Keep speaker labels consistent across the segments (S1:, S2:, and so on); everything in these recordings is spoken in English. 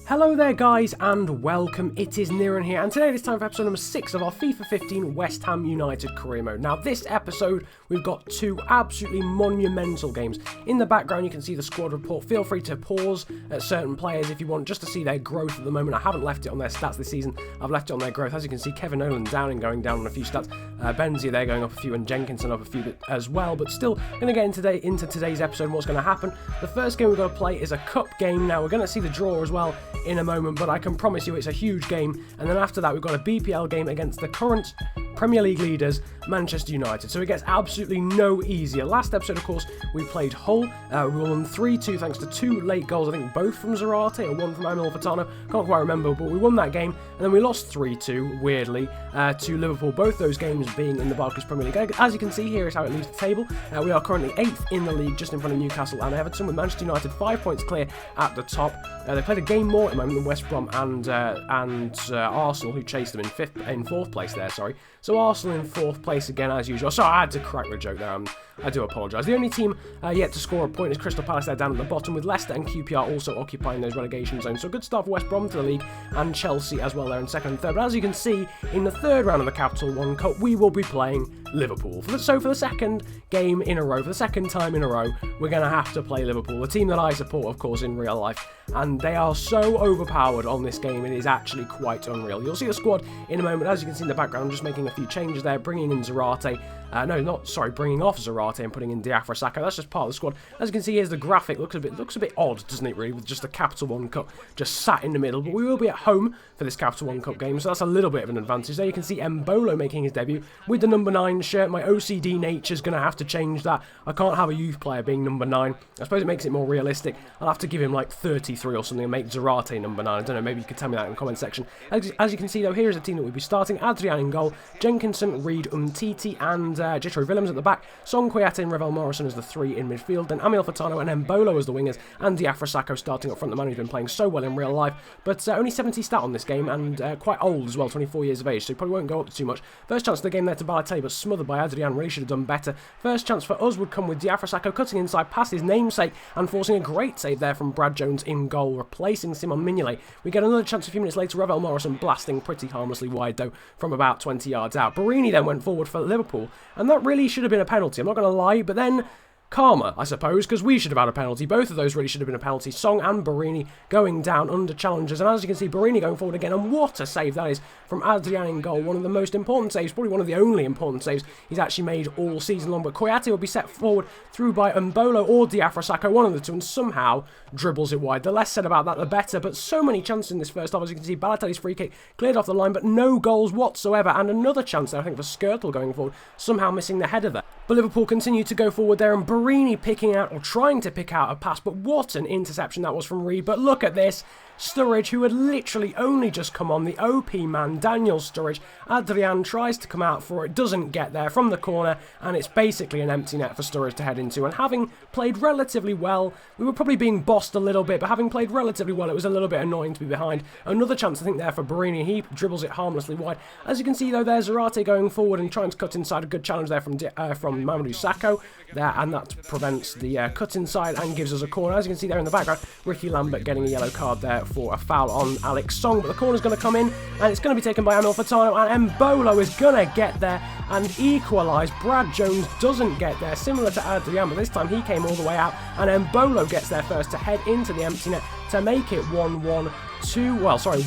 S1: Hello there guys and welcome, it is Niran here, and today it is time for episode number 6 of our FIFA 15 West Ham United career mode. Now this episode we've got two absolutely monumental games. In the background you can see the squad report. Feel free to pause at certain players if you want, just to see their growth at the moment. I haven't left it on their stats this season, I've left it on their growth. As you can see, Kevin Nolan going down on a few stats, Benzia there going up a few, and Jenkinson up a few as well, but still going to get into today's episode and what's going to happen. The first game we've got to play is a cup game. Now we're going to see the draw as well in a moment, but I can promise you it's a huge game. And then after that we've got a BPL game against the current Premier League leaders, Manchester United. So it gets absolutely no easier. Last episode, of course, we played Hull. We won 3-2 thanks to 2 late goals, I think both from Zarate or one from Emil Furtado. Can't quite remember, but we won that game. And then we lost 3-2, weirdly, to Liverpool. Both those games being in the Barclays Premier League. As you can see, here is how it leaves the table. We are currently 8th in the league, just in front of Newcastle and Everton, with Manchester United 5 points clear at the top. They played a game more at the moment than West Brom and Arsenal, who chased them in 4th place there, sorry. So Arsenal in 4th place again as usual. Sorry, I had to crack the joke there. I do apologise. The only team yet to score a point is Crystal Palace there down at the bottom, with Leicester and QPR also occupying those relegation zones. So a good start for West Brom to the league, and Chelsea as well there in 2nd and 3rd. But as you can see, in the 3rd round of the Capital One Cup, we will be playing Liverpool. So for the second game in a row, for the second time in a row, we're going to have to play Liverpool, the team that I support, of course, in real life. And they are so overpowered on this game, it is actually quite unreal. You'll see the squad in a moment. As you can see in the background, I'm just making a few changes there, bringing in Zarate. Bringing off Zarate and putting in Diafra. That's just part of the squad. As you can see, here's the graphic. Looks a bit odd, doesn't it, really, with just the Capital One Cup just sat in the middle. But we will be at home for this Capital One Cup game, so that's a little bit of an advantage. There you can see Mbolo making his debut with the number 9 shirt. My OCD nature's going to have to change that. I can't have a youth player being number 9. I suppose it makes it more realistic. I'll have to give him like 33 or something and make Zarate number 9. I don't know, maybe you could tell me that in the comment section. As you can see, though, here is the team that we'll be starting. Adrian in goal, Jenkinson, Reed, Umtiti, and Jitro Willems at the back. Son Kouyaté and Ravel Morrison as the 3 in midfield. Then Emil Furtado and Mbolo as the wingers. And Diafra starting up front, the man who's been playing so well in real life. But only 70 stat on this game, and quite old as well, 24 years of age, so he probably won't go up too much. First chance of the game there to Balotelli, but smothered by Adrian. Really should have done better. First chance for us would come with Diafra cutting inside past his namesake and forcing a great save there from Brad Jones in goal, replacing Simon Mignolet. We get another chance a few minutes later, Ravel Morrison blasting pretty harmlessly wide though from about 20 yards out. Barini then went forward for Liverpool, and that really should have been a penalty, I'm not going to lie, but then karma, I suppose, because we should have had a penalty. Both of those really should have been a penalty. Song and Barini going down under challenges. And as you can see, Barini going forward again. And what a save that is from Adrian in goal. One of the most important saves, probably one of the only important saves he's actually made all season long. But Kouyaté will be set forward through by Mbolo or Diafra, one of the two, and somehow dribbles it wide. The less said about that, the better. But so many chances in this first half. As you can see, Balotelli's free kick cleared off the line, but no goals whatsoever. And another chance there, I think, for Skirtle going forward, somehow missing the header there. But Liverpool continue to go forward there, and Barini picking out, or trying to pick out, a pass, but what an interception that was from Reed. But look at this, Sturridge, who had literally only just come on, the OP man, Daniel Sturridge. Adrian tries to come out for it, doesn't get there from the corner, and it's basically an empty net for Sturridge to head into. And having played relatively well, we were probably being bossed a little bit, but having played relatively well, it was a little bit annoying to be behind. Another chance, I think, there for Barini. He dribbles it harmlessly wide. As you can see, though, there's Zarate going forward and trying to cut inside. A good challenge there from Mamadou Sakho there, and that prevents the cut inside and gives us a corner. As you can see there in the background, Ricky Lambert getting a yellow card there for a foul on Alex Song, but the corner's going to come in and it's going to be taken by Emil Furtado, and Mbolo is going to get there and equalise. Brad Jones doesn't get there, similar to Adrian, but this time he came all the way out, and Mbolo gets there first to head into the empty net to make it 1-1.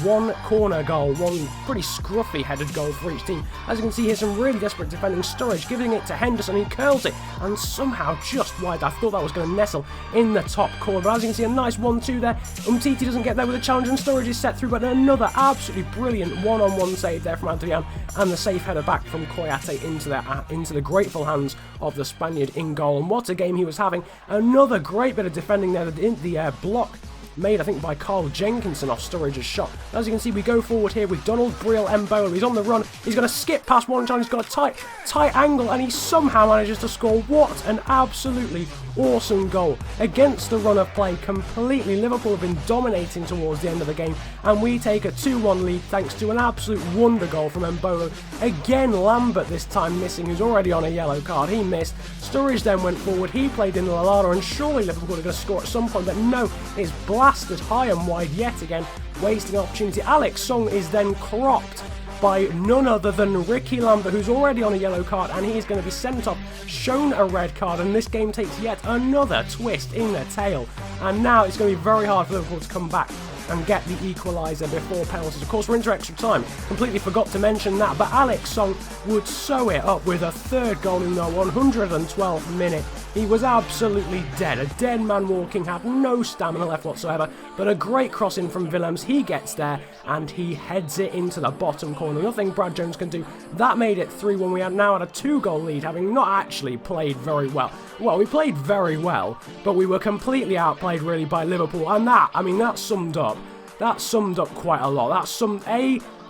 S1: One corner goal, one pretty scruffy headed goal for each team. As you can see here, some really desperate defending. Sturridge giving it to Henderson, he curls it, and somehow just wide. I thought that was going to nestle in the top corner, but as you can see, a nice 1-2 there. Umtiti doesn't get there with a challenge, and Sturridge is set through, but another absolutely brilliant one-on-one save there from Adrian, and the safe header back from Kouyaté into the grateful hands of the Spaniard in goal. And what a game he was having. Another great bit of defending there, the block made, I think, by Carl Jenkinson off Sturridge's shot. As you can see, we go forward here with Donald Brill Mbolo. He's on the run. He's going to skip past one challenge. He's got a tight angle, and he somehow manages to score. What an absolutely awesome goal against the run of play completely. Liverpool have been dominating towards the end of the game, and we take a 2-1 lead thanks to an absolute wonder goal from Mbolo. Again, Lambert this time missing, who's already on a yellow card. He missed. Sturridge then went forward. He played in Lallana, and surely Liverpool are going to score at some point, but no, it's Black blasted high and wide yet again, wasting opportunity. Alex Song is then cropped by none other than Ricky Lambert, who's already on a yellow card, and he is going to be sent off, shown a red card, and this game takes yet another twist in their tail. And now it's going to be very hard for Liverpool to come back and get the equaliser before penalties. Of course, we're into extra time. Completely forgot to mention that, but Alex Song would sew it up with a third goal in the 112th minute. He was absolutely dead. A dead man walking, had no stamina left whatsoever, but a great cross in from Willems. He gets there and he heads it into the bottom corner. Nothing Brad Jones can do. That made it 3-1. We had now had a 2-goal lead, having not actually played very well. Well, we played very well, but we were completely outplayed really by Liverpool, and that summed up quite a lot. That summed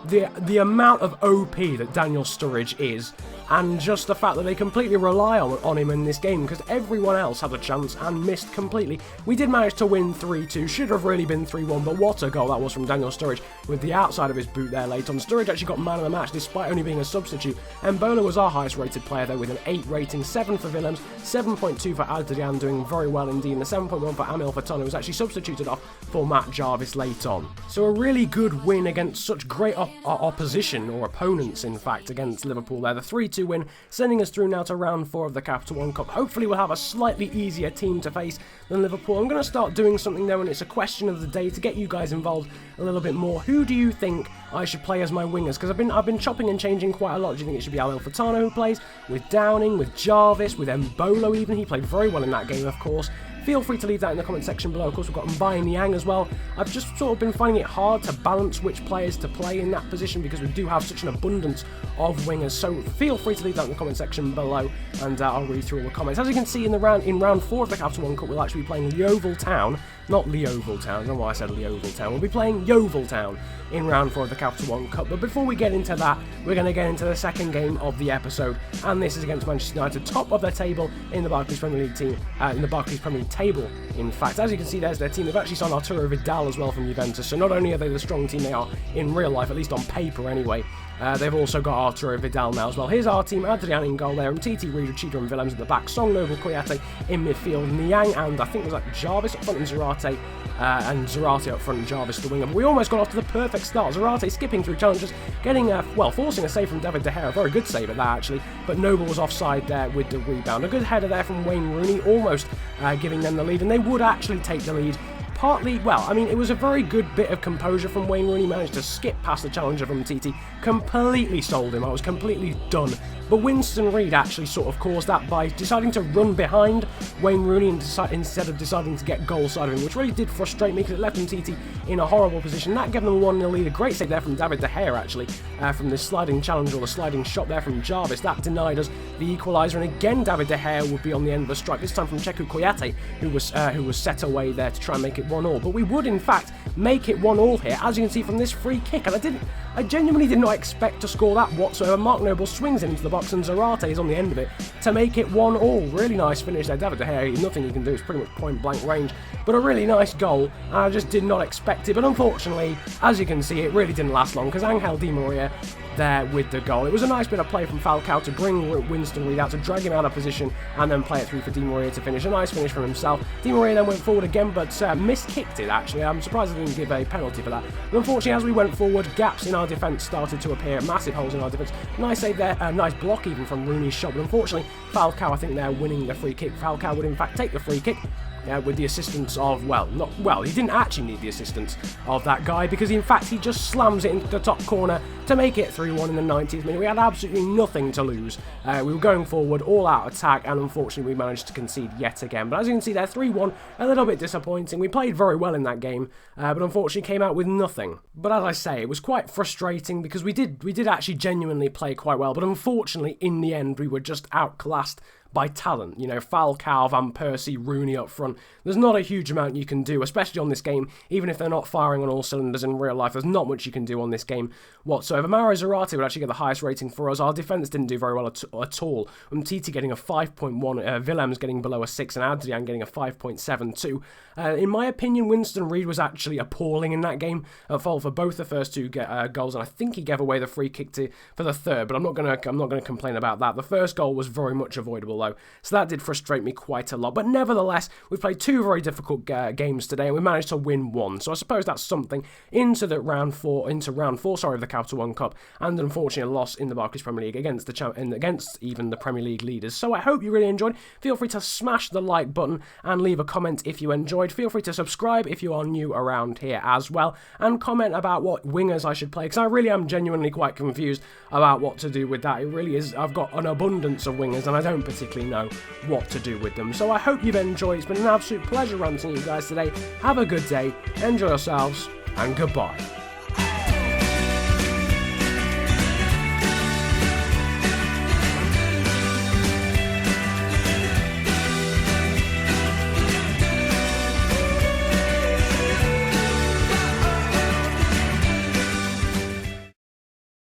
S1: the amount of OP that Daniel Sturridge is, and just the fact that they completely rely on him in this game, because everyone else had a chance and missed completely. We did manage to win 3-2, should have really been 3-1, but what a goal that was from Daniel Sturridge with the outside of his boot there late on. Sturridge actually got man of the match despite only being a substitute. Mbola was our highest rated player though with an 8 rating, 7 for Willems, 7.2 for Adrian, doing very well indeed, and the 7.1 for Amil Fatona, who was actually substituted off for Matt Jarvis late on. So a really good win against such great opposition, or opponents in fact, against Liverpool there. The 3-2 win, sending us through now to round 4 of the Capital One Cup. Hopefully we'll have a slightly easier team to face than Liverpool. I'm going to start doing something though, and it's a question of the day to get you guys involved a little bit more. Who do you think I should play as my wingers? Because I've been chopping and changing quite a lot. Do you think it should be Amil Fatona who plays, with Downing, with Jarvis, with Mbolo even? He played very well in that game, of course. Feel free to leave that in the comment section below. Of course, we've got Mbaye Niang as well. I've just sort of been finding it hard to balance which players to play in that position because we do have such an abundance of wingers. So feel free to leave that in the comment section below, and I'll read through all the comments. As you can see, in round 4 of the Capital One Cup, we'll actually be playing Yeovil Town. Not Leoval Town, I don't know why I said Leoval Town. We'll be playing Yeovil Town in round 4 of the Capital One Cup. But before we get into that, we're going to get into the second game of the episode, and this is against Manchester United, top of their table in the Barclays Premier League team, in the Barclays Premier League table. In fact, as you can see, there's their team. They've actually signed Arturo Vidal as well from Juventus, so not only are they the strong team they are in real life, at least on paper anyway, they've also got Arturo Vidal now as well. Here's our team: Adrian in goal there, Umtiti, Reed, Chida and Willems at the back, Song, Noble, Kouyaté in midfield, Niang and I think it was like Jarvis up front, and Zarate up front, and Jarvis the winger. But we almost got off to the perfect start. Zarate skipping through challenges, getting forcing a save from David De Gea, a very good save at that actually, but Noble was offside there with the rebound. A good header there from Wayne Rooney, almost giving them the lead, and they would actually take the lead. Partly, well, I mean, it was a very good bit of composure from Wayne Rooney. Managed to skip past the challenger from Titi, completely sold him. I was completely done. But Winston Reid actually sort of caused that by deciding to run behind Wayne Rooney instead of deciding to get goal side of him, which really did frustrate me because it left Titi in a horrible position. That gave them a 1-0 lead. A great save there from David De Gea actually, from the sliding challenge, or the sliding shot there from Jarvis. That denied us the equaliser, and again David De Gea would be on the end of a strike, this time from Cheku Kouyaté, who was set away there to try and make it 1-1. But we would in fact make it 1-1 here, as you can see from this free kick, and I genuinely did not expect to score that whatsoever. Mark Noble swings it into the box and Zarate is on the end of it to make it 1-1. Really nice finish there. David De Gea, nothing he can do, it's pretty much point blank range, but a really nice goal, and I just did not expect it. But unfortunately, as you can see, it really didn't last long because Angel Di Maria there with the goal. It was a nice bit of play from Falcao to bring Winston Reid out, to drag him out of position and then play it through for Di Maria to finish. A nice finish from himself. Di Maria then went forward again, but miskicked it actually. I'm surprised they didn't give a penalty for that. But unfortunately, as we went forward, gaps in our defence started to appear, massive holes in our defence. Nice save there, nice block even from Rooney's shot, but unfortunately, Falcao, I think they're winning the free kick. Falcao would in fact take the free kick. With the assistance of, he didn't actually need the assistance of that guy, because in fact he just slams it into the top corner to make it 3-1 in the 90th minute. We had absolutely nothing to lose. We were going forward, all out attack, and unfortunately we managed to concede yet again. But as you can see there, 3-1, a little bit disappointing. We played very well in that game, but unfortunately came out with nothing. But as I say, it was quite frustrating because we did actually genuinely play quite well, but unfortunately in the end we were just outclassed by talent. You know, Falcao, Van Persie, Rooney up front. There's not a huge amount you can do, especially on this game. Even if they're not firing on all cylinders in real life, there's not much you can do on this game whatsoever. Mauro Zarate would actually get the highest rating for us. Our defence didn't do very well at all. Titi getting a 5.1, Willems getting below a 6, and Adrian getting a 5.72. In my opinion, Winston Reid was actually appalling in that game, at fault for both the first two goals, and I think he gave away the free kick for the third, but I'm not gonna complain about that. The first goal was very much avoidable. below. So that did frustrate me quite a lot. But nevertheless, we've played 2 very difficult games today, and we managed to win 1. So I suppose that's something into round 4 of the Capital One Cup, and unfortunately a loss in the Barclays Premier League against even the Premier League leaders. So I hope you really enjoyed. Feel free to smash the like button and leave a comment if you enjoyed. Feel free to subscribe if you are new around here as well, and comment about what wingers I should play, because I really am genuinely quite confused about what to do with that. It really is. I've got an abundance of wingers and I don't particularly know what to do with them. So I hope you've enjoyed. It's been an absolute pleasure ranting to you guys today. Have a good day, enjoy yourselves, and goodbye.